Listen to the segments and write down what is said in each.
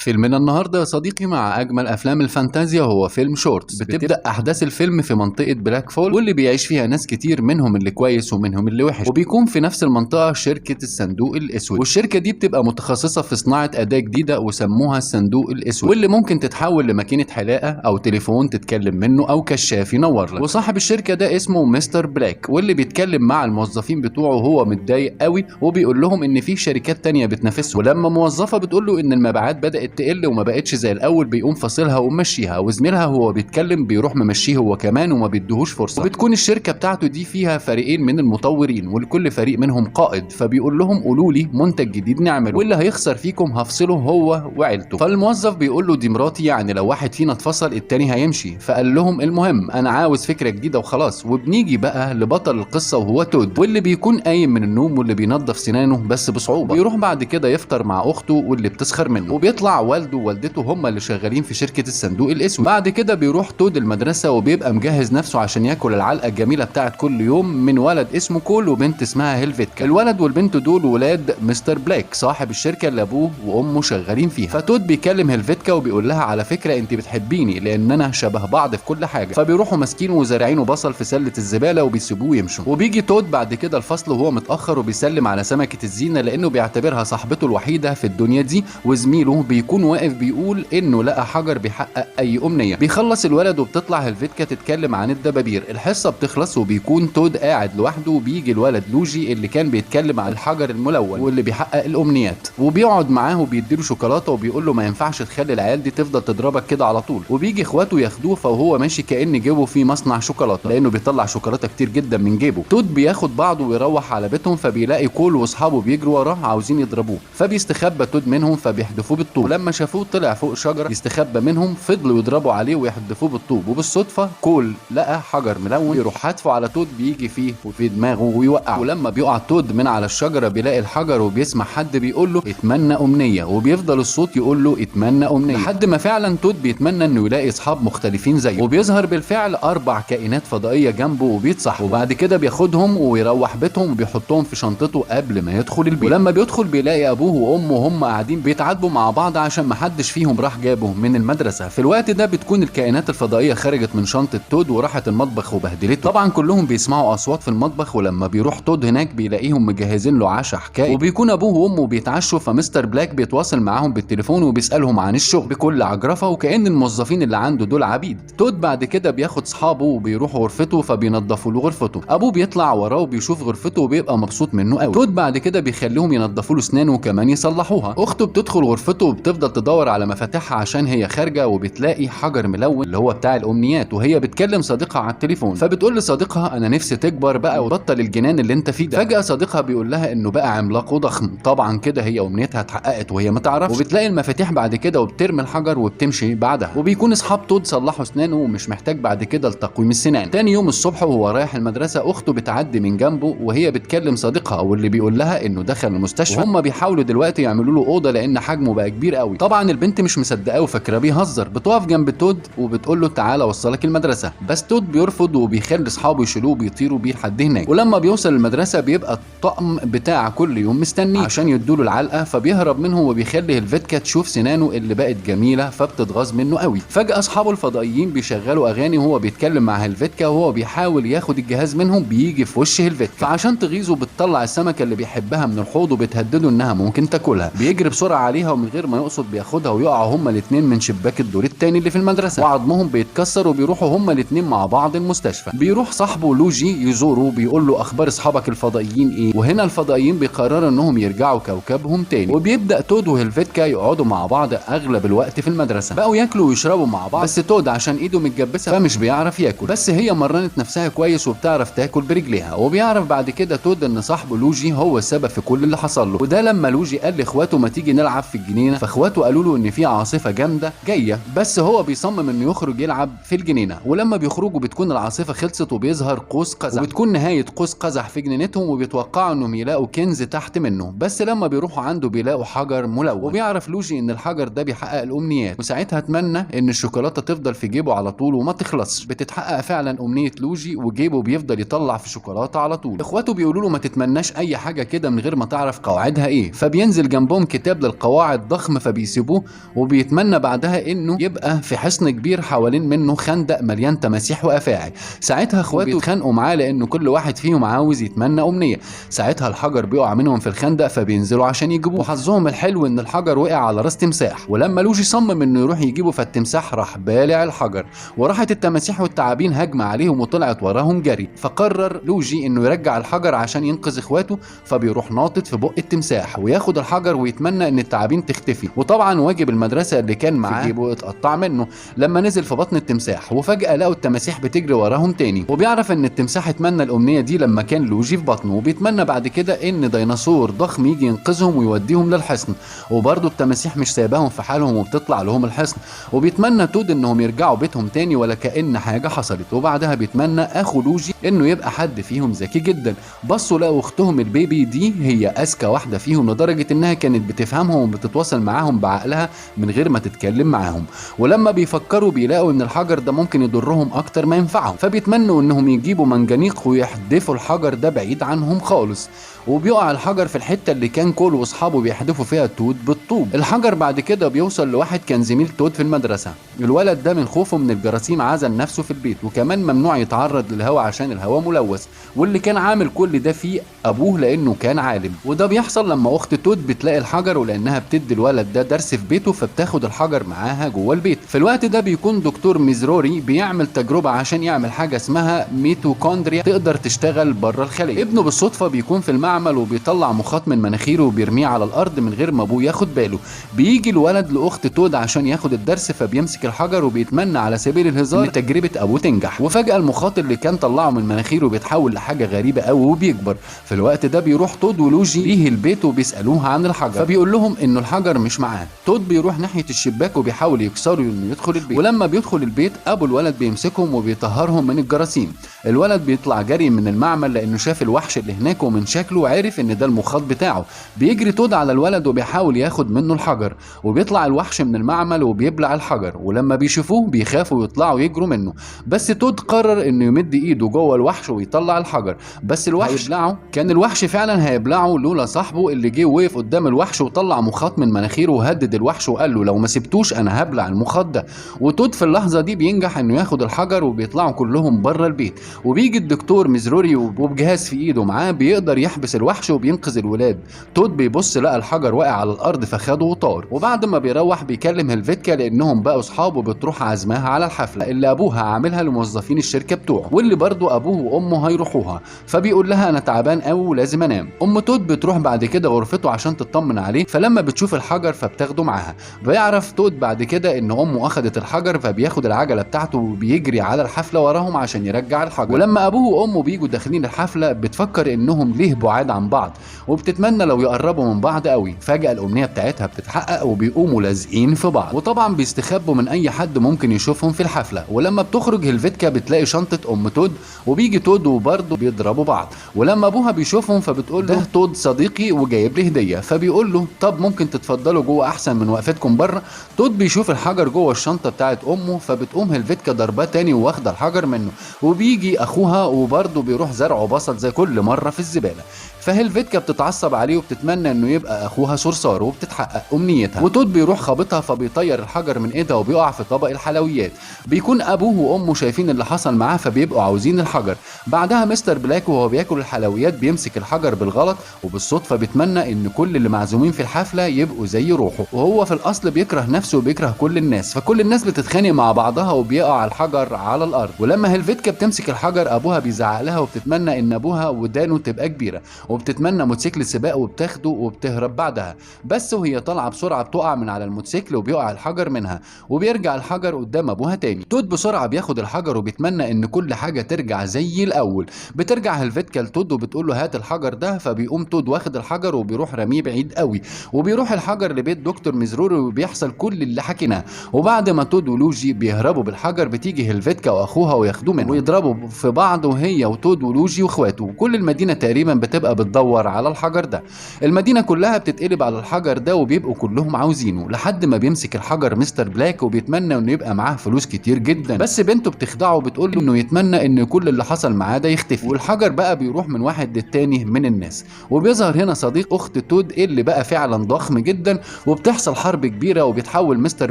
فيلمنا النهارده يا صديقي مع اجمل افلام الفانتازيا هو فيلم شورتس. بتبدا احداث الفيلم في منطقه بلاك فول واللي بيعيش فيها ناس كتير، منهم اللي كويس ومنهم اللي وحش، وبيكون في نفس المنطقه شركه الصندوق الاسود، والشركه دي بتبقى متخصصه في صناعه اداه جديده وسموها الصندوق الاسود، واللي ممكن تتحول لماكينه حلاقه او تليفون تتكلم منه او كشاف ينور لك. وصاحب الشركه ده اسمه مستر بلاك، واللي بيتكلم مع الموظفين بتوعه وهو متضايق قوي وبيقول لهم ان في شركات تانية بتنافسه، ولما موظفه بتقول له ان المبيعات بدات تقل وما بقتش زي الاول بيقوم فاصلها وممشيها، وزميلها هو بيتكلم بيروح ممشيه هو كمان وما بيديهوش فرصه. وبتكون الشركه بتاعته دي فيها فريقين من المطورين، ولكل فريق منهم قائد، فبيقول لهم قولوا لي منتج جديد نعمله، واللي هيخسر فيكم هفصله هو وعيلته. فالموظف بيقول له دي مراتي، يعني لو واحد فينا اتفصل التاني هيمشي. فقال لهم المهم انا عاوز فكره جديده وخلاص. وبنيجي بقى لبطل القصه وهو تود، واللي بيكون قايم من النوم واللي بينظف سنانه بس بصعوبه. بيروح بعد كده يفطر مع اخته واللي بتسخر منه، وبيطلع والده ووالدته هم اللي شغالين في شركه الصندوق الاسود. بعد كده بيروح تود المدرسه وبيبقى مجهز نفسه عشان ياكل العلقه الجميله بتاعت كل يوم من ولد اسمه كول وبنت اسمها هيلفيتكا. الولد والبنت دول ولاد مستر بلاك صاحب الشركه اللي ابوه وامه شغالين فيها. فتود بيكلم هيلفيتكا وبيقول لها على فكره انت بتحبيني لاننا شبه بعض في كل حاجه. فبيروحوا ماسكين وزارعينه بصل في سله الزباله وبيسيبوه يمشوا. وبيجي تود بعد كده الفصل وهو متاخر وبيسلم على سمكه الزينه لانه بيعتبرها صاحبته الوحيده في الدنيا دي، وزميله بيكون واقف بيقول انه لقى حجر بيحقق اي امنيه. بيخلص الولد وبتطلع هيلفيتكا تتكلم عن الدبابير. الحصه بتخلص وبيكون تود قاعد لوحده، وبيجي الولد لوجي اللي كان بيتكلم عن الحجر الملون واللي بيحقق الامنيات، وبيقعد معاه وبيديله شوكولاته وبيقول له ما ينفعش تخلي العيال دي تفضل تضربك كده على طول. وبيجي اخواته ياخدوه فهو ماشي كأن جيبه فيه مصنع شوكولاته لانه بيطلع شوكولاته كتير جدا من جيبه. تود بياخد بعضه ويروح على بيتهم، فبيلاقي كول واصحابه بيجروا وراه عاوزين يضربوه، فبيستخبى تود منهم فبيحدفوه بالطوب. ولما شافوه طلع فوق شجره يستخبى منهم، فضلوا يضربوا عليه ويحدفوه بالطوب. وبالصدفه كول لقى حجر ملون يروح حاتفه على تود بيجي فيه وفي دماغه ويوقعه. ولما بيقع تود من على الشجره بيلاقي الحجر وبيسمع حد بيقول له اتمنى امنيه، وبيفضل الصوت يقول له اتمنى امنيه لحد ما فعلا تود بيتمنى انه يلاقي اصحاب مختلفين زيه. وبيظهر بالفعل 4 كائنات فضائيه جنبه وبيتصاحبوا، وبعد كده بياخدهم ويروح بيتهم وبيحطهم في شنطته قبل ما يدخل البيت. ولما بيدخل بيلاقي ابوه وامه هم قاعدين بيتعاتبوا مع بعض عشان محدش فيهم راح جابه من المدرسه. في الوقت ده بتكون الكائنات الفضائيه خرجت من شنطه تود وراحت المطبخ وبهدلته. طبعا كلهم بيسمعوا اصوات في المطبخ، ولما بيروح تود هناك بيلاقيهم مجهزين له عشاء حكايه، وبيكون ابوه وامه بيتعشوا. فمستر بلاك بيتواصل معاهم بالتليفون وبيسالهم عن الشغل بكل عجرفه وكأن الموظفين اللي عنده دول عبيد. تود بعد كده بياخد صحابه وبيروحوا غرفته فبينضفوا له غرفته. ابوه بيطلع وراه وبيشوف غرفته وبيبقى مبسوط منه قوي. تود بعد كده بيخليهم ينضفوا له اسنانه وكمان يصلحوها. اخته بتدخل غرفته وبتفضل تدور على مفاتيحها عشان هي خارجه، وبتلاقي حجر ملون اللي هو بتاع الامنيات، وهي بتكلم صديقها على التليفون. فبتقول لصديقها انا نفسي تكبر بقى وتبطل الجنان اللي انت فيه ده. فجاه صديقها بيقول لها انه بقى عملاق وضخم. طبعا كده هي امنيتها اتحققت وهي ما تعرفش. وبتلاقي المفاتيح بعد كده وبترمي الحجر وبتمشي بعدها. وبيكون اصحاب تود صلحوا اسنانه ومش محتاج بعد كده لتقويم السنان. تاني يوم الصبح وهو رايح المدرسه اخته بتعدي من جنبه وهي بتكلم صديقها واللي بيقول لها انه دخل المستشفى، وهم بيحاولوا دلوقتي يعملوا له اوضه لان حجمه بقى كبير قوي. طبعا البنت مش مصدقاه وفاكراه بيهزر. بتقف جنب تود وبتقول له تعالى اوصلك المدرسه، بس تود بيرفض وبيخلي اصحابه يشيلوه وبيطيروا بيه لحد هناك. ولما بيوصل المدرسه بيبقى الطقم بتاع كل يوم مستنيه عشان يدوله العلقه، فبيهرب منهم وبيخلي هيلفيتكا تشوف سنانه اللي بقت جميله فبتتغاظ منه قوي. فجاه اصحابه الفضائيين بيشغلوا اغاني وهو بيتكلم مع هيلفيتكا وهو بيحاول ياخد الجهاز منهم، بيجي في وش هيلفيتكا. فعشان تغيظه بتطلع السمكه اللي بيحبها من الحوض وبتهدده انها ممكن تاكلها. بيجري بسرعه عليها ومن غير ما يقصد بياخدها ويقعوا هما الاثنين من شباك الدور الثاني اللي في المدرسه، وعظمهم بيتكسر وبيروحوا هما الاثنين مع بعض المستشفى. بيروح صاحبه لوجي يزوره بيقول له اخبار اصحابك الفضائيين ايه. وهنا الفضائيين بيقرروا انهم يرجعوا كوكبهم تاني، وبيبدا تود وهيلفيتكا يقعدوا مع بعض اغلب الوقت في المدرسه. بقوا ياكلوا ويشربوا مع بعض، بس تود عشان ايده متجبسه فمش بيعرف ياكل، بس هي مرنت نفسها كويس وبتعرف تاكل برجليها. وبيعرف بعد كده تود ان صاحبه لوجي هو السبب في كل اللي حصل له. وده لما لوجي قال لاخواته ما تيجي نلعب في الجنينه، فاخواته قالوا له ان في عاصفه جامده جايه، بس هو بيصمم انه يخرج يلعب في الجنينه. ولما بيخرجوا بتكون العاصفه خلصت وبيظهر قوس قزح، وبتكون نهايه قوس قزح في جنينتهم، وبيتوقعوا انهم يلاقوا كنز تحت منه. بس لما بيروحوا عنده بيلاقوا حجر ملون، وبيعرف لوجي ان الحجر ده بيحقق الامنيات. وساعتها اتمنى ان الشوكولاته تفضل في جيبه على طول وما تخلصش. بتتحقق فعلا امنيه لوجي وجيبه بيفضل يطلع في شوكولاته على طول. اخواته بيقولوا له ما تتمناش اي حاجه كده من غير ما تعرف قواعدها ايه. فبينزل جنبهم كتاب للقواعد ضخم فبيسيبوه، وبيتمنى بعدها انه يبقى في حصن كبير حوالين منه خندق مليان تماسيح وافاعي. ساعتها اخواته بيتخانقوا معاه لانه كل واحد فيهم عاوز يتمنى امنيه. ساعتها الحجر بيقع منهم في الخندق فبينزلوا عشان يجيبوه، وحظهم الحلو ان الحجر وقع على راس تمساح. ولما لوجي صمم انه يروح يجيبه فالتمساح راح بالع الحجر، وراحت التماسيح والتعابين هجمه عليهم وطلعت وراهم جري. فقرر لوجي انه يرجع الحجر عشان ينقذ اخواته، فبيروح ناطط في بق التمساح وياخد الحجر ويتمنى ان التعابين تختفي. وطبعا واجب المدرسه اللي كان معاه في جيبه اتقطع منه لما نزل في بطن التمساح، وفجاه لقوا التماسيح بتجري وراهم تاني. وبيعرف ان التمساح اتمنى الامنيه دي لما كان لوجي في بطنه، وبيتمنى بعد كده ان ديناصور ضخم يجي ينقذهم ويوديهم للحصن. وبرضه التماسيح مش سايباهم في حالهم وبتطلع لهم الحصن، وبيتمنى تود انهم يرجعوا بيتهم تاني ولا كأن حاجه حصلت. وبعدها بيتمنى اخو لوجي انه يبقى حد فيهم ذكي جدا. بصوا لقوا اختهم البيبي دي هي اذكى واحده فيهم، لدرجه انها كانت بتفهمهم وبتتواصل معاهم بعقلها من غير ما تتكلم معاهم. ولما بيفكروا بيلاقوا ان الحجر ده ممكن يضرهم اكتر ما ينفعهم، فبيتمنوا انهم يجيبوا منجنيق ويحدفوا الحجر ده بعيد عنهم خالص. وبيقع الحجر في الحته اللي كان كول واصحابه بيحدفوا فيها تود بالطوب. الحجر بعد كده بيوصل لواحد كان زميل تود في المدرسه. الولد ده من خوفه من الجراثيم عزل نفسه في البيت، وكمان ممنوع يتعرض للهواء عشان الهواء ملوث. واللي كان عامل كل ده فيه ابوه لانه كان عالم. وده بيحصل لما اخت تود بتلاقي الحجر، ولانها بتدي الولد ده درس في بيته فبتاخد الحجر معاها جوه البيت. في الوقت ده بيكون دكتور ميزروري بيعمل تجربه عشان يعمل حاجه اسمها ميتوكوندريا تقدر تشتغل بره الخليه. ابنه بالصدفه بيكون في المعمل وبيطلع مخاط من مناخيره وبيرميه على الارض من غير ما ابوه ياخد باله. بيجي الولد لاخت تود عشان ياخد الدرس، فبيمسك الحجر وبيتمنى على سبيل الهزار ان تجربه ابوه تنجح. وفجاه المخاط اللي كان طلعه من مناخيره بيتحول لحاجه غريبه قوي وبيكبر. في الوقت ده بيروح تود ولوجي ليه البيت وبيسالوه عن الحجر، فبيقول لهم انه الحجر مش معاه. تود بيروح ناحيه الشباك وبيحاول يكسره انه يدخل البيت، ولما بيدخل البيت ابو الولد بيمسكهم وبيطهرهم من الجراثيم. الولد بيطلع جري من المعمل لانه شاف الوحش اللي هناك ومن شكله عرف ان ده المخاط بتاعه. بيجري تود على الولد وبيحاول ياخد منه الحجر، وبيطلع الوحش من المعمل وبيبلع الحجر. ولما بيشوفوه بيخافوا يطلعوا يجروا منه، بس تود قرر انه يمد ايده جوه الوحش ويطلع الحجر. بس الوحش هيبلعه، كان الوحش فعلا هيبلعه لولا صاحبه اللي جه وقف قدام الوحش وطلع مخاط من مناخيره وهدد الوحش وقال له لو ما سبتوش انا هبلع المخاط ده. وتود في اللحظه دي بينجح انه ياخد الحجر وبيطلعوا كلهم بره البيت. وبيجي الدكتور ميزروري وبجهاز في ايده معاه بيقدر يحبس الوحش وبينقذ الولاد. تود بيبص لقى الحجر واقع على الارض فخده وطار. وبعد ما بيروح بيكلم هلفيتكا لانهم بقوا اصحاب وبتروح عزمها على الحفله اللي ابوها عاملها لموظفين الشركه بتوعه، واللي برضه ابوه وامه هيروحوها. فبيقول لها انا تعبان قوي ولازم انام. ام تود بتروح بعد كده غرفته عشان تطمن عليه، فلما بتشوف الحجر فبتاخده معاها. بيعرف تود بعد كده ان امه اخدت الحجر، فبياخد العجله بتاعته وبيجري على الحفله وراهم عشان يرجع الحجر. ولما ابوه وامه بيجوا داخلين الحفله بتفكر انهم ليه بعاد عن بعض، وبتتمنى لو يقربوا من بعض قوي. فجاه الامنيه بتاعتها بتتحقق وبيقوموا لازقين في بعض، وطبعا بيستخبوا من اي حد ممكن يشوفهم في الحفله. ولما بتخرج هلفيتكا بتلاقي شنطه ام تود، وبيجي تود وبرضه بيضربوا بعض. ولما ابوها بيشوفهم فبتقول له ده تود صديقي وجايب لي هديه، فبيقول له طب ممكن تتفضلوا جوه احسن من وقفتكم بره. تود بيشوف الحجر جوه الشنطه بتاعت امه، فبتقوم هلفيتكا ضرباه تاني واخده الحجر منه. وبيجي اخوها وبرضه بيروح زرعه بصل زي كل مره في الزباله. فهلفيتكا بتتعصب عليه وبتتمنى انه يبقى اخوها صرصار وبتتحقق امنيتها. وتود بيروح خابطها فبيطير الحجر من ايدها وبيقع في طبق الحلويات. بيكون ابوه وامه شايفين اللي حصل معاه فبيبقوا عاوزين الحجر. بعدها مستر بلاك وهو بياكل الحلويات بيمسك الحجر بالغلط، وبالصدفه بيتمنى ان كل اللي معزومين في الحفله يبقوا زي روحه. وهو في الاصل بيكره نفسه وبيكره كل الناس، فكل الناس بتتخانق مع بعضها وبيقع الحجر على الارض. ولما هلفيتكا بتمسك الحجر ابوها بيزعق لها وبتتمنى ان ابوها ودانه تبقى كبيره، وبتتمنى موتوسيكل سباق وبتاخده وبتهرب بعدها. بس وهي طالعه بسرعه بتقع من على الموتوسيكل وبيقع الحجر منها، وبيرجع الحجر قدام ابوها تاني. تود بسرعه بياخد الحجر وبيتمنى ان كل حاجه ترجع زي الاول. بترجع هلفيتكا لتود وبتقول له هات الحجر ده، فبيقوم تود واخد الحجر وبيروح رميه بعيد قوي. وبيروح الحجر لبيت دكتور ميزروري وبيحصل كل اللي حكيناه. وبعد ما تود ولوجي بيهربوا بالحجر بتيجي هلفيتكا واخوها وياخدوه منه ويضربوا في بعض، وهي وتود ولوجي واخواته. وكل المدينه تقريبا بتبقى بتدور على الحجر ده. المدينة كلها بتتقلب على الحجر ده وبيبقوا كلهم عاوزينه، لحد ما بيمسك الحجر مستر بلاك وبيتمنى انه يبقى معاه فلوس كتير جدا. بس بنته بتخدعه وبتقول له انه يتمنى ان كل اللي حصل معاه ده يختفي، والحجر بقى بيروح من واحد للتاني من الناس. وبيظهر هنا صديق اخت تود اللي بقى فعلا ضخم جدا، وبتحصل حرب كبيرة وبيتحول مستر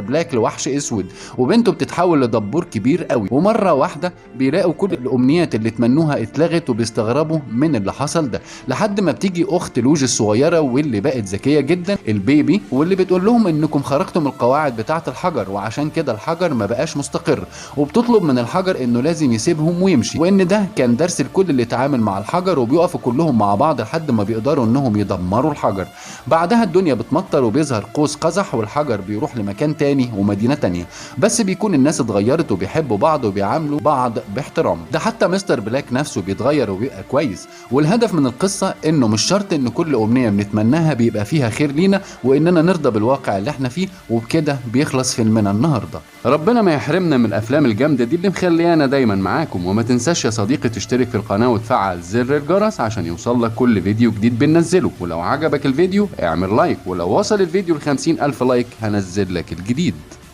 بلاك لوحش اسود، وبنته بتتحول لدبور كبير قوي. ومرة واحدة بيلاقوا كل الامنيات اللي تمنوها اتلغت وبيستغربوا من اللي حصل ده، لحد ما بتيجي اخت لوج الصغيرة واللي بقت ذكية جدا البيبي، واللي بتقول لهم انكم خرجتم القواعد بتاعة الحجر وعشان كده الحجر ما بقاش مستقر، وبتطلب من الحجر انه لازم يسيبهم ويمشي، وان ده كان درس لكل اللي اتعامل مع الحجر، وبيقفوا كلهم مع بعض لحد ما بيقدروا انهم يدمروا الحجر. بعدها الدنيا بتمطر وبيظهر قوس قزح، والحجر بيروح لمكان تاني ومدينة تانية، بس بيكون الناس اتغيرت وبيحبوا بعض وبيعاملوا بعض باحترام. ده حتى مستر بلاك نفسه بيتغير وبيبقى كويس. والهدف من القصة انه مش شرط ان كل امنية بنتمناها بيبقى فيها خير لينا، واننا نرضى بالواقع اللي احنا فيه. وبكده بيخلص فيلمنا النهارده. ربنا ما يحرمنا من الافلام الجامده دي اللي مخليانا دايما معاكم. وما تنساش يا صديقي تشترك في القناه وتفعل زر الجرس عشان يوصل لك كل فيديو جديد بننزله. ولو عجبك الفيديو اعمل لايك، ولو وصل الفيديو ل50,000 لايك هنزل لك الجديد.